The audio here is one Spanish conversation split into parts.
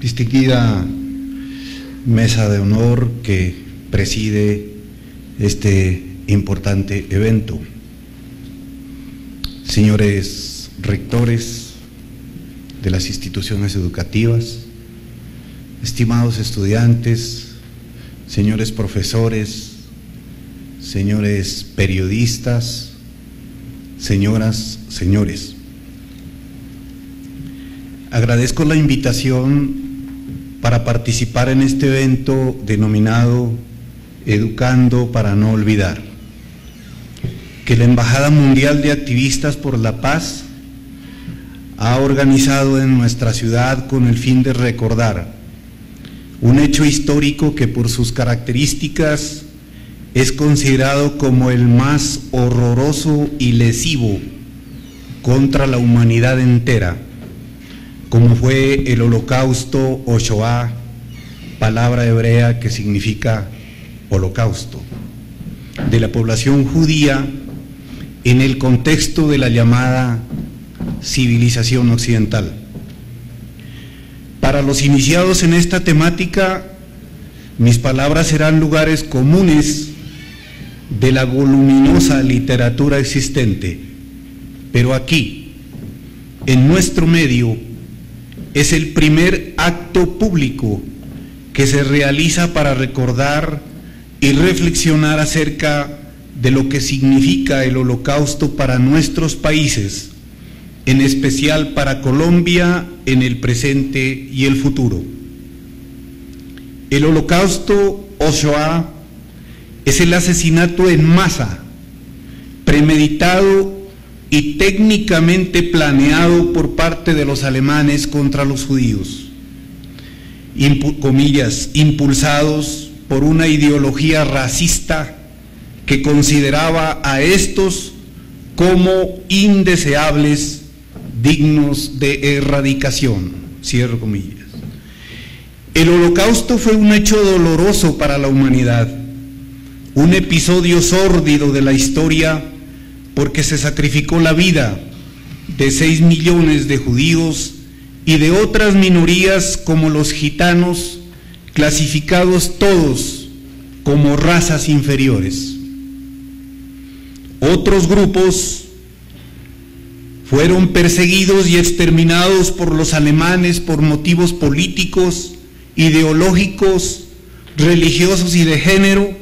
distinguida mesa de honor que preside este importante evento, señores rectores de las instituciones educativas, estimados estudiantes, señores profesores, señores periodistas, señoras, señores. Agradezco la invitación para participar en este evento denominado Educando para no olvidar, que la Embajada Mundial de Activistas por la Paz ha organizado en nuestra ciudad con el fin de recordar un hecho histórico que por sus características es considerado como el más horroroso y lesivo contra la humanidad entera, como fue el Holocausto o Shoah, palabra hebrea que significa holocausto, de la población judía en el contexto de la llamada civilización occidental. Para los iniciados en esta temática, mis palabras serán lugares comunes de la voluminosa literatura existente, pero aquí, en nuestro medio, es el primer acto público que se realiza para recordar y reflexionar acerca de lo que significa el Holocausto para nuestros países, en especial para Colombia en el presente y el futuro. El Holocausto o Shoah es el asesinato en masa, premeditado y técnicamente planeado por parte de los alemanes contra los judíos, comillas, impulsados por una ideología racista que consideraba a estos como indeseables, dignos de erradicación, cierro comillas. El Holocausto fue un hecho doloroso para la humanidad, un episodio sórdido de la historia, porque se sacrificó la vida de 6 millones de judíos y de otras minorías como los gitanos, clasificados todos como razas inferiores. Otros grupos fueron perseguidos y exterminados por los alemanes por motivos políticos, ideológicos, religiosos y de género,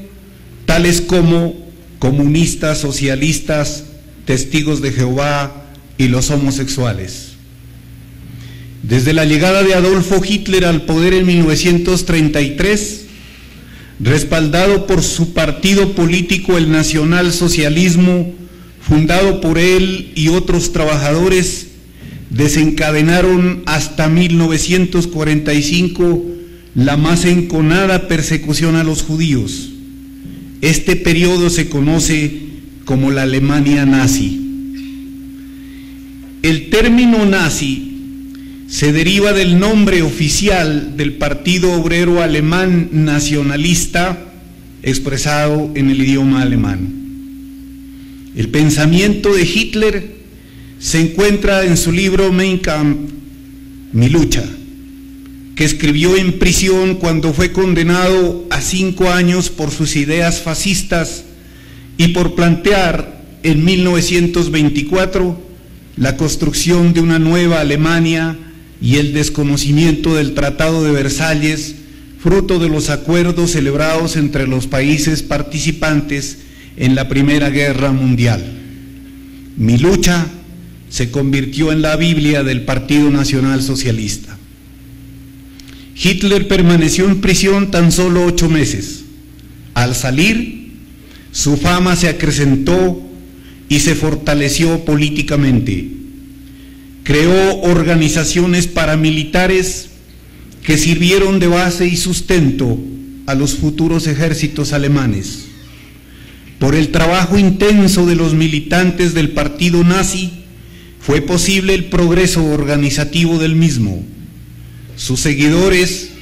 tales como comunistas, socialistas, testigos de Jehová y los homosexuales. Desde la llegada de Adolfo Hitler al poder en 1933, respaldado por su partido político, el nacionalsocialismo, fundado por él y otros trabajadores, desencadenaron hasta 1945 la más enconada persecución a los judíos. Este periodo se conoce como la Alemania nazi. El término nazi se deriva del nombre oficial del Partido Obrero Alemán Nacionalista, expresado en el idioma alemán. El pensamiento de Hitler se encuentra en su libro Mein Kampf, Mi lucha, que escribió en prisión cuando fue condenado a 5 años por sus ideas fascistas y por plantear en 1924 la construcción de una nueva Alemania y el desconocimiento del Tratado de Versalles, fruto de los acuerdos celebrados entre los países participantes en la Primera Guerra Mundial. Mi lucha se convirtió en la Biblia del Partido Nacional Socialista. Hitler permaneció en prisión tan solo 8 meses. Al salir, su fama se acrecentó y se fortaleció políticamente. Creó organizaciones paramilitares que sirvieron de base y sustento a los futuros ejércitos alemanes. Por el trabajo intenso de los militantes del partido nazi, fue posible el progreso organizativo del mismo. Sus seguidores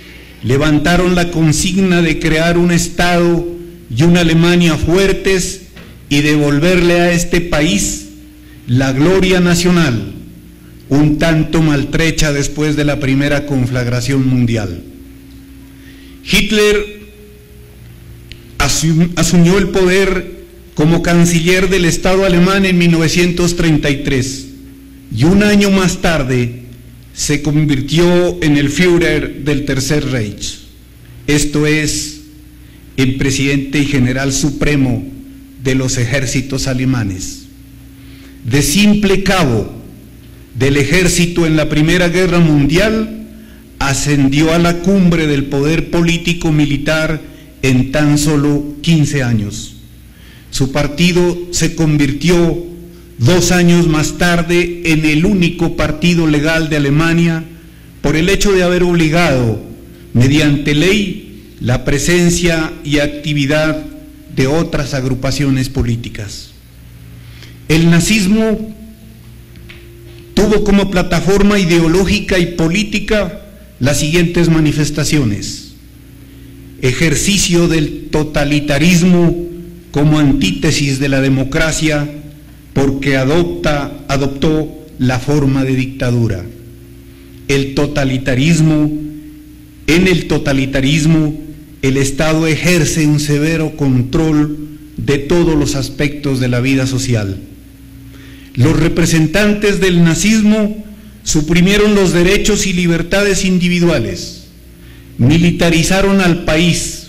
levantaron la consigna de crear un Estado y una Alemania fuertes y devolverle a este país la gloria nacional, un tanto maltrecha después de la primera conflagración mundial. Hitler asumió el poder como canciller del Estado alemán en 1933 y un año más tarde se convirtió en el Führer del Tercer Reich, esto es, el presidente y general supremo de los ejércitos alemanes. De simple cabo del ejército en la Primera Guerra Mundial, ascendió a la cumbre del poder político militar en tan solo 15 años. Su partido se convirtió 2 años más tarde en el único partido legal de Alemania por el hecho de haber obligado, mediante ley, la presencia y actividad de otras agrupaciones políticas. El nazismo tuvo como plataforma ideológica y política las siguientes manifestaciones: ejercicio del totalitarismo como antítesis de la democracia, porque adoptó la forma de dictadura. En el totalitarismo, el Estado ejerce un severo control de todos los aspectos de la vida social. Los representantes del nazismo suprimieron los derechos y libertades individuales, militarizaron al país,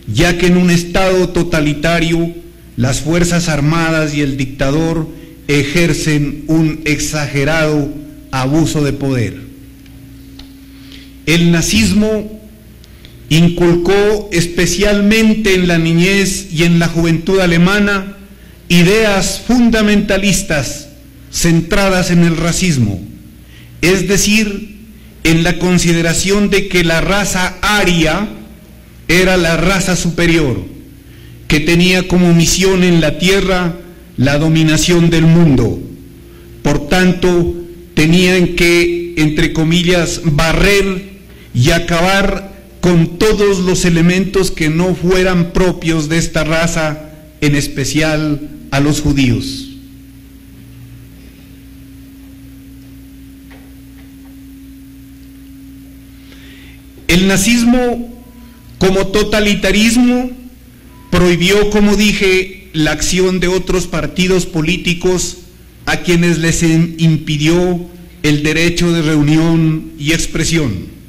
ya que en un Estado totalitario las Fuerzas Armadas y el dictador ejercen un exagerado abuso de poder. El nazismo inculcó especialmente en la niñez y en la juventud alemana ideas fundamentalistas centradas en el racismo, es decir, en la consideración de que la raza aria era la raza superior, que tenía como misión en la tierra la dominación del mundo. Por tanto, tenían que, entre comillas, barrer y acabar con todos los elementos que no fueran propios de esta raza, en especial a los judíos. El nazismo, como totalitarismo, prohibió, como dije, la acción de otros partidos políticos a quienes les impidió el derecho de reunión y expresión.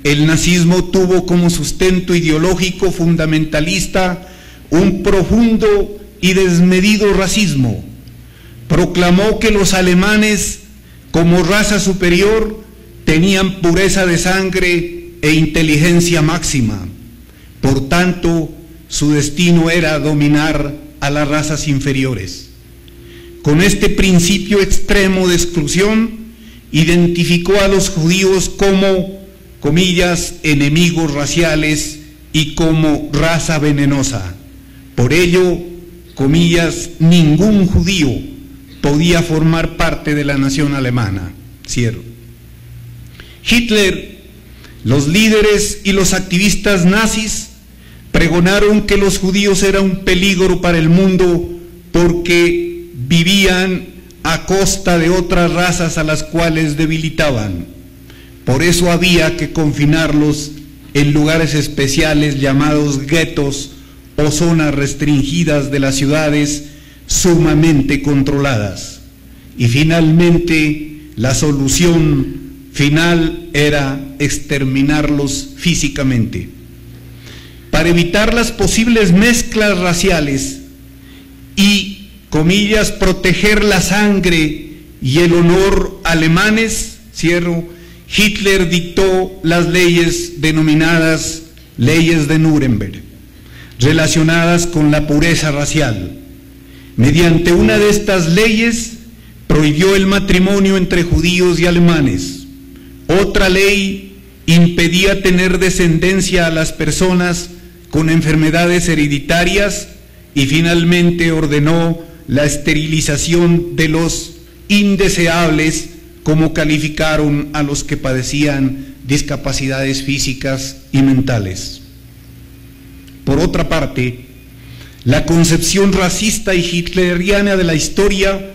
El nazismo tuvo como sustento ideológico fundamentalista un profundo y desmedido racismo. Proclamó que los alemanes, como raza superior, tenían pureza de sangre e inteligencia máxima. Por tanto, su destino era dominar a las razas inferiores. Con este principio extremo de exclusión, identificó a los judíos como, comillas, enemigos raciales y como raza venenosa. Por ello, comillas, ningún judío podía formar parte de la nación alemana. Cierro. Hitler, los líderes y los activistas nazis pregonaron que los judíos eran un peligro para el mundo porque vivían a costa de otras razas a las cuales debilitaban. Por eso había que confinarlos en lugares especiales llamados guetos o zonas restringidas de las ciudades sumamente controladas. Y finalmente la solución final era exterminarlos físicamente. Para evitar las posibles mezclas raciales y, comillas, proteger la sangre y el honor alemanes, cierro, Hitler dictó las leyes denominadas leyes de Nuremberg, relacionadas con la pureza racial. Mediante una de estas leyes prohibió el matrimonio entre judíos y alemanes. Otra ley impedía tener descendencia a las personas con enfermedades hereditarias y finalmente ordenó la esterilización de los indeseables, como calificaron a los que padecían discapacidades físicas y mentales. Por otra parte, la concepción racista y hitleriana de la historia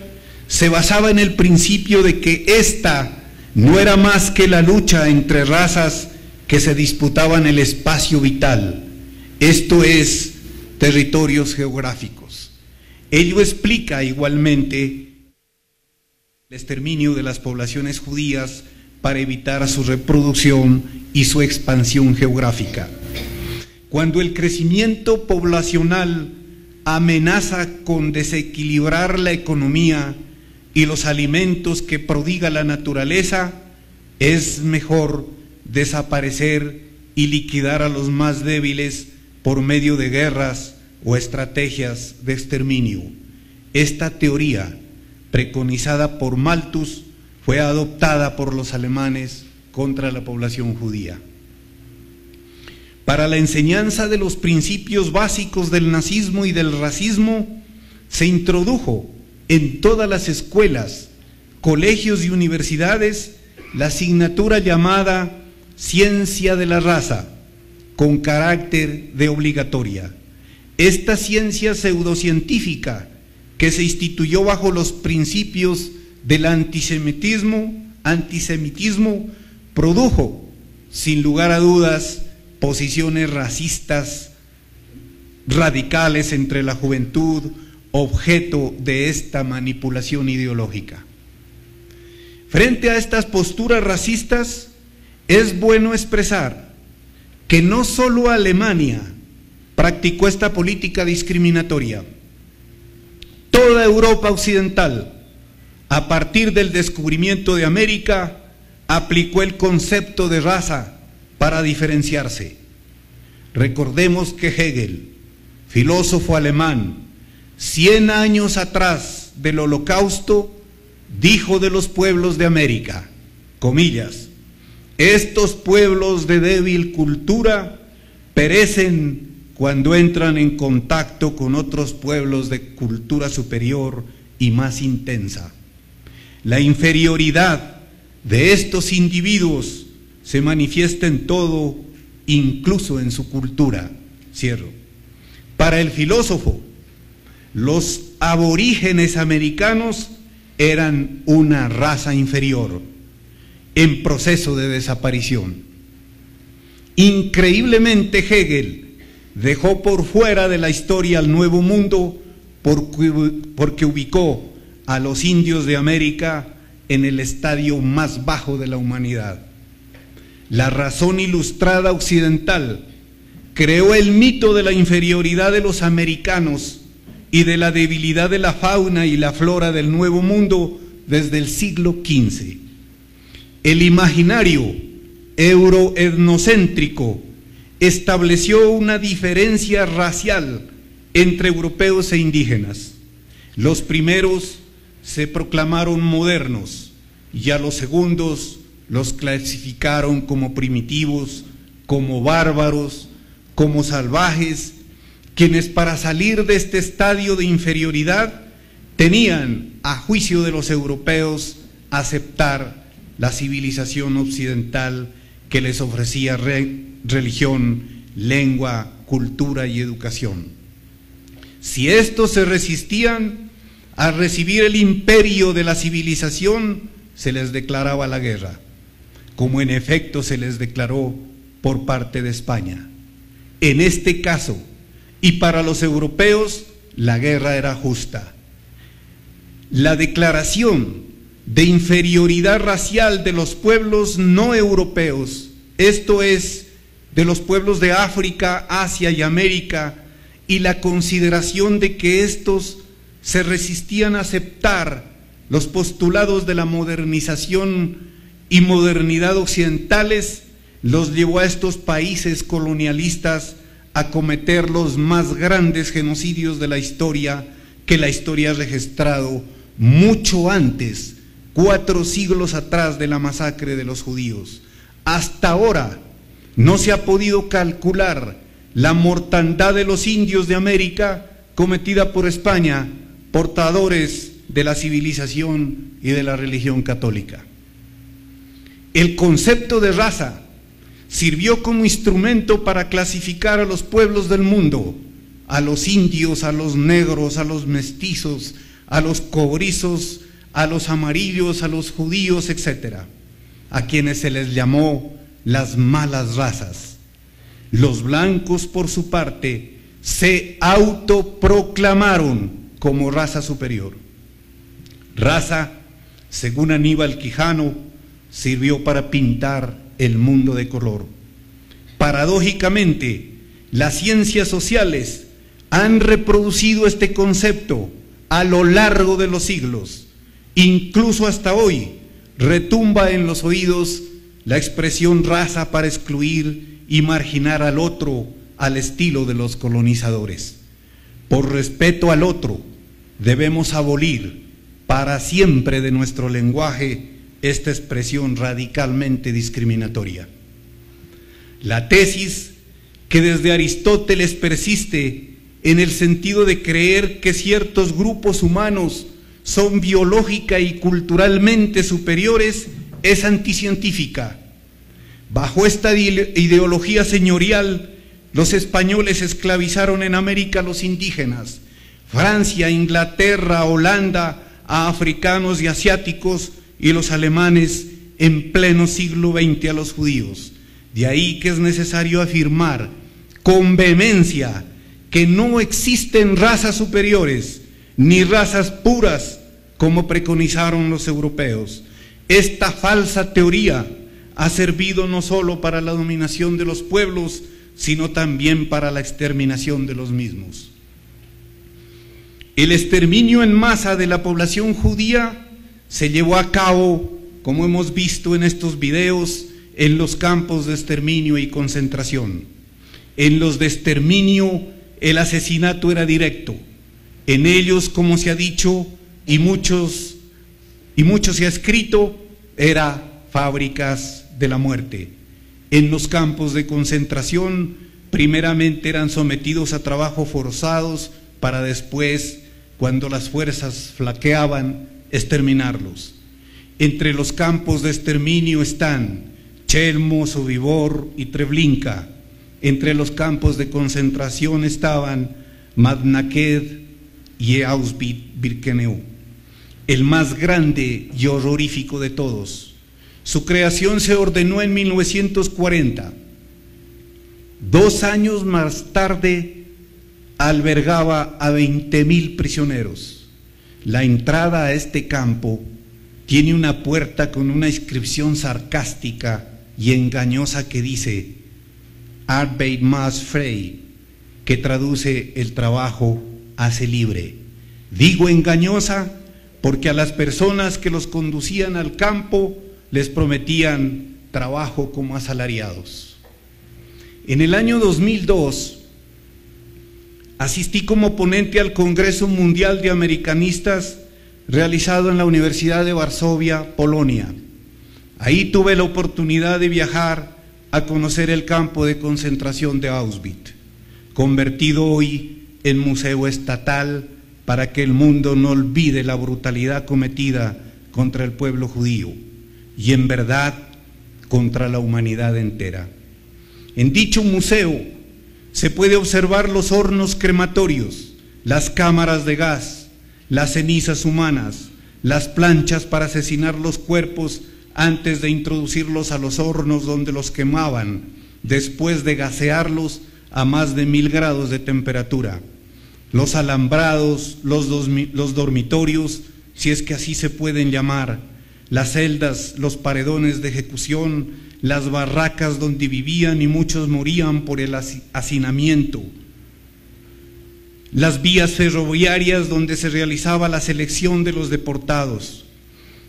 se basaba en el principio de que esta no era más que la lucha entre razas que se disputaban el espacio vital, esto es, territorios geográficos. Ello explica igualmente el exterminio de las poblaciones judías para evitar su reproducción y su expansión geográfica. Cuando el crecimiento poblacional amenaza con desequilibrar la economía y los alimentos que prodiga la naturaleza, es mejor desaparecer y liquidar a los más débiles por medio de guerras o estrategias de exterminio. Esta teoría, preconizada por Malthus, fue adoptada por los alemanes contra la población judía. Para la enseñanza de los principios básicos del nazismo y del racismo, se introdujo en todas las escuelas, colegios y universidades la asignatura llamada Ciencia de la Raza, con carácter de obligatoria. Esta ciencia pseudocientífica, que se instituyó bajo los principios del antisemitismo, produjo, sin lugar a dudas, posiciones racistas radicales entre la juventud, objeto de esta manipulación ideológica. Frente a estas posturas racistas, es bueno expresar que no solo Alemania practicó esta política discriminatoria. Toda Europa occidental, a partir del descubrimiento de América, aplicó el concepto de raza para diferenciarse. Recordemos que Hegel, filósofo alemán, 100 años atrás del Holocausto, dijo de los pueblos de América, comillas, estos pueblos de débil cultura perecen cuando entran en contacto con otros pueblos de cultura superior y más intensa. La inferioridad de estos individuos se manifiesta en todo, incluso en su cultura. Cierro. Para el filósofo, los aborígenes americanos eran una raza inferior, en proceso de desaparición. Increíblemente, Hegel dejó por fuera de la historia al Nuevo Mundo porque ubicó a los indios de América en el estadio más bajo de la humanidad. La razón ilustrada occidental creó el mito de la inferioridad de los americanos y de la debilidad de la fauna y la flora del Nuevo Mundo desde el siglo XV. El imaginario euroetnocéntrico estableció una diferencia racial entre europeos e indígenas. Los primeros se proclamaron modernos y a los segundos los clasificaron como primitivos, como bárbaros, como salvajes, quienes para salir de este estadio de inferioridad tenían, a juicio de los europeos, aceptar la civilización occidental que les ofrecía religión, lengua, cultura y educación. Si estos se resistían a recibir el imperio de la civilización, se les declaraba la guerra, como en efecto se les declaró por parte de España. En este caso, y para los europeos, la guerra era justa. La declaración de inferioridad racial de los pueblos no europeos, esto es, de los pueblos de África, Asia y América, y la consideración de que estos se resistían a aceptar los postulados de la modernización y modernidad occidentales, los llevó a estos países colonialistas a cometer los más grandes genocidios de la historia que la historia ha registrado mucho antes, 4 siglos atrás de la masacre de los judíos. Hasta ahora no se ha podido calcular la mortandad de los indios de América cometida por España, portadores de la civilización y de la religión católica. El concepto de raza sirvió como instrumento para clasificar a los pueblos del mundo, a los indios, a los negros, a los mestizos, a los cobrizos, a los amarillos, a los judíos, etc., a quienes se les llamó las malas razas. Los blancos, por su parte, se autoproclamaron como raza superior. Raza, según Aníbal Quijano, sirvió para pintar el mundo de color. Paradójicamente, las ciencias sociales han reproducido este concepto a lo largo de los siglos. Incluso hasta hoy retumba en los oídos la expresión raza para excluir y marginar al otro al estilo de los colonizadores. Por respeto al otro, debemos abolir para siempre de nuestro lenguaje esta expresión radicalmente discriminatoria. La tesis que desde Aristóteles persiste en el sentido de creer que ciertos grupos humanos son biológica y culturalmente superiores es anticientífica. Bajo esta ideología señorial, los españoles esclavizaron en América a los indígenas, Francia, Inglaterra, Holanda, a africanos y asiáticos, y los alemanes en pleno siglo XX a los judíos. De ahí que es necesario afirmar con vehemencia que no existen razas superiores ni razas puras como preconizaron los europeos. Esta falsa teoría ha servido no solo para la dominación de los pueblos, sino también para la exterminación de los mismos. El exterminio en masa de la población judía se llevó a cabo, como hemos visto en estos videos, en los campos de exterminio y concentración. En los de exterminio el asesinato era directo. En ellos, como se ha dicho y mucho se ha escrito, era fábricas de la muerte. En los campos de concentración, primeramente eran sometidos a trabajos forzados para después, cuando las fuerzas flaqueaban, exterminarlos. Entre los campos de exterminio están Chelmo, Sobibor y Treblinka. Entre los campos de concentración estaban Madnaked y Auschwitz-Birkenau, el más grande y horrorífico de todos. Su creación se ordenó en 1940. 2 años más tarde albergaba a 20.000 prisioneros. La entrada a este campo tiene una puerta con una inscripción sarcástica y engañosa que dice Arbeit macht frei, que traduce el trabajo hace libre. Digo engañosa porque a las personas que los conducían al campo les prometían trabajo como asalariados. En el año 2002 asistí como ponente al Congreso Mundial de Americanistas realizado en la Universidad de Varsovia, Polonia. Ahí tuve la oportunidad de viajar a conocer el campo de concentración de Auschwitz, convertido hoy en museo estatal para que el mundo no olvide la brutalidad cometida contra el pueblo judío y en verdad contra la humanidad entera. En dicho museo se puede observar los hornos crematorios, las cámaras de gas, las cenizas humanas, las planchas para asesinar los cuerpos antes de introducirlos a los hornos donde los quemaban, después de gasearlos a más de 1000 grados de temperatura, los alambrados, los dormitorios, si es que así se pueden llamar, las celdas, los paredones de ejecución, las barracas donde vivían y muchos morían por el hacinamiento, las vías ferroviarias donde se realizaba la selección de los deportados,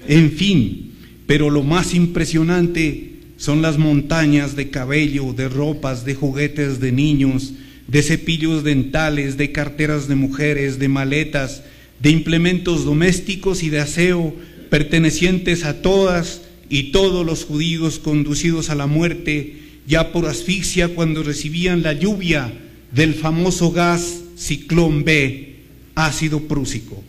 en fin. Pero lo más impresionante son las montañas de cabello, de ropas, de juguetes de niños, de cepillos dentales, de carteras de mujeres, de maletas, de implementos domésticos y de aseo pertenecientes a todas y todos los judíos conducidos a la muerte, ya por asfixia cuando recibían la lluvia del famoso gas Ciclón B, ácido prúsico,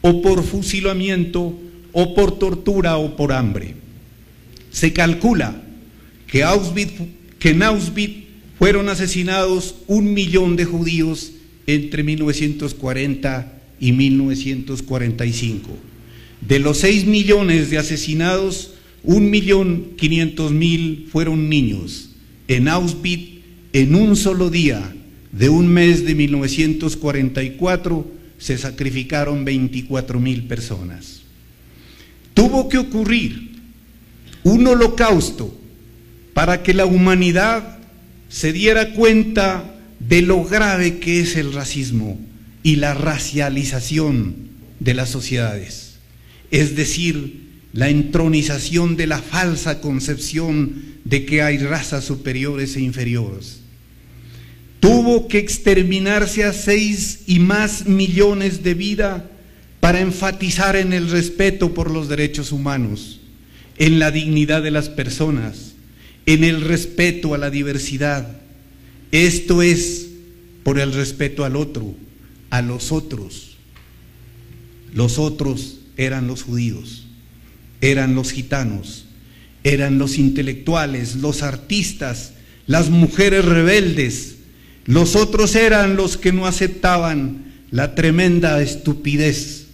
o por fusilamiento, o por tortura o por hambre. Se calcula que en Auschwitz fueron asesinados 1 millón de judíos entre 1940 y 1945. De los 6 millones de asesinados, 1.500.000 fueron niños. En Auschwitz, en un solo día de un mes de 1944, se sacrificaron 24.000 personas. Tuvo que ocurrir un holocausto para que la humanidad se diera cuenta de lo grave que es el racismo y la racialización de las sociedades, es decir, la entronización de la falsa concepción de que hay razas superiores e inferiores. Tuvo que exterminarse a 6 y más millones de vidas para enfatizar en el respeto por los derechos humanos, en la dignidad de las personas, en el respeto a la diversidad. Esto es por el respeto al otro, a los otros. Los otros eran los judíos, eran los gitanos, eran los intelectuales, los artistas, las mujeres rebeldes. Los otros eran los que no aceptaban la tremenda estupidez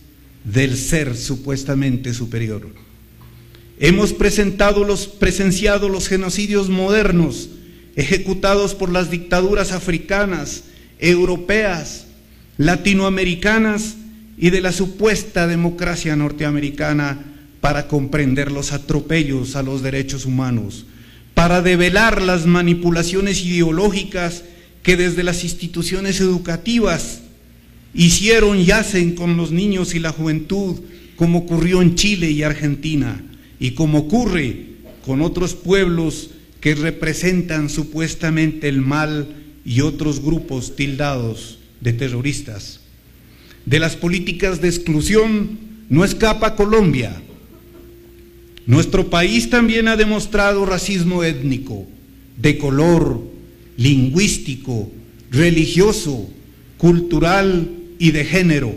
del ser supuestamente superior. Hemos presenciado los genocidios modernos ejecutados por las dictaduras africanas, europeas, latinoamericanas y de la supuesta democracia norteamericana para comprender los atropellos a los derechos humanos, para develar las manipulaciones ideológicas que desde las instituciones educativas hicieron y hacen con los niños y la juventud, como ocurrió en Chile y Argentina, y como ocurre con otros pueblos que representan supuestamente el mal y otros grupos tildados de terroristas. De las políticas de exclusión no escapa Colombia. Nuestro país también ha demostrado racismo étnico, de color, lingüístico, religioso, cultural y de género.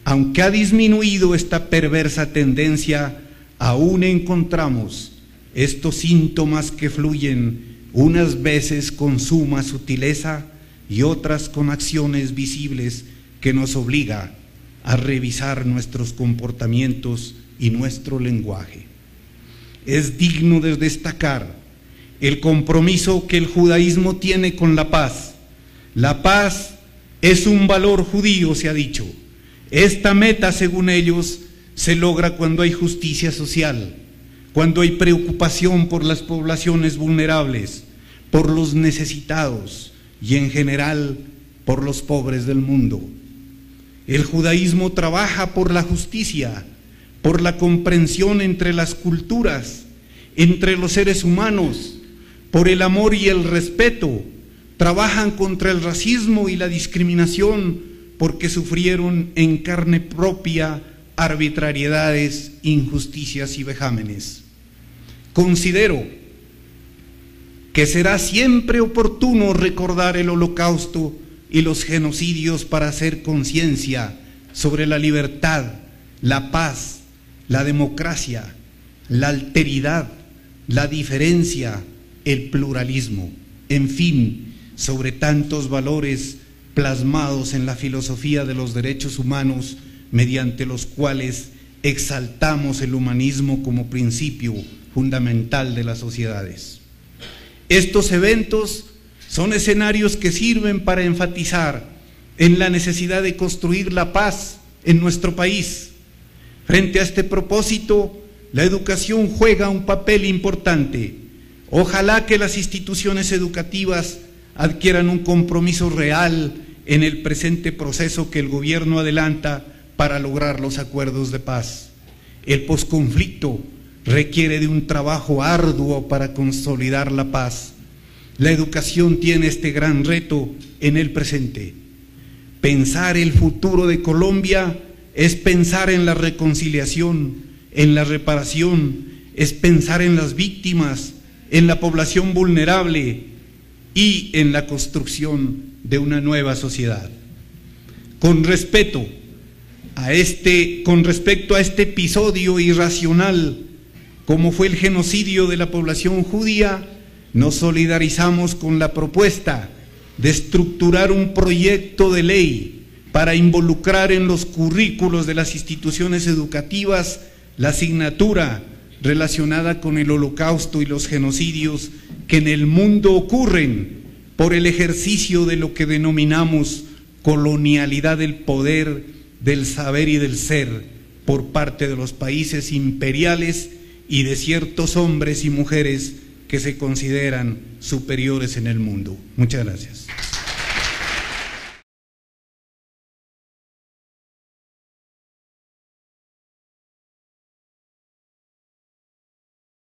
Aunque ha disminuido esta perversa tendencia, aún encontramos estos síntomas que fluyen unas veces con suma sutileza y otras con acciones visibles que nos obliga a revisar nuestros comportamientos y nuestro lenguaje. Es digno de destacar el compromiso que el judaísmo tiene con la paz. La paz es un valor judío, se ha dicho. Esta meta, según ellos, se logra cuando hay justicia social, cuando hay preocupación por las poblaciones vulnerables, por los necesitados y en general por los pobres del mundo. El judaísmo trabaja por la justicia, por la comprensión entre las culturas, entre los seres humanos, por el amor y el respeto. Trabajan contra el racismo y la discriminación porque sufrieron en carne propia arbitrariedades, injusticias y vejámenes. Considero que será siempre oportuno recordar el Holocausto y los genocidios para hacer conciencia sobre la libertad, la paz, la democracia, la alteridad, la diferencia, el pluralismo, en fin, sobre tantos valores plasmados en la filosofía de los derechos humanos, mediante los cuales exaltamos el humanismo como principio fundamental de las sociedades. Estos eventos son escenarios que sirven para enfatizar en la necesidad de construir la paz en nuestro país. Frente a este propósito, la educación juega un papel importante. Ojalá que las instituciones educativas adquieran un compromiso real en el presente proceso que el gobierno adelanta para lograr los acuerdos de paz. El posconflicto requiere de un trabajo arduo para consolidar la paz. La educación tiene este gran reto en el presente. Pensar el futuro de Colombia es pensar en la reconciliación, en la reparación, es pensar en las víctimas, en la población vulnerable y en la construcción de una nueva sociedad. Con respecto a este episodio irracional, como fue el genocidio de la población judía, nos solidarizamos con la propuesta de estructurar un proyecto de ley para involucrar en los currículos de las instituciones educativas la asignatura relacionada con el Holocausto y los genocidios que en el mundo ocurren por el ejercicio de lo que denominamos colonialidad del poder, del saber y del ser por parte de los países imperiales y de ciertos hombres y mujeres que se consideran superiores en el mundo. Muchas gracias.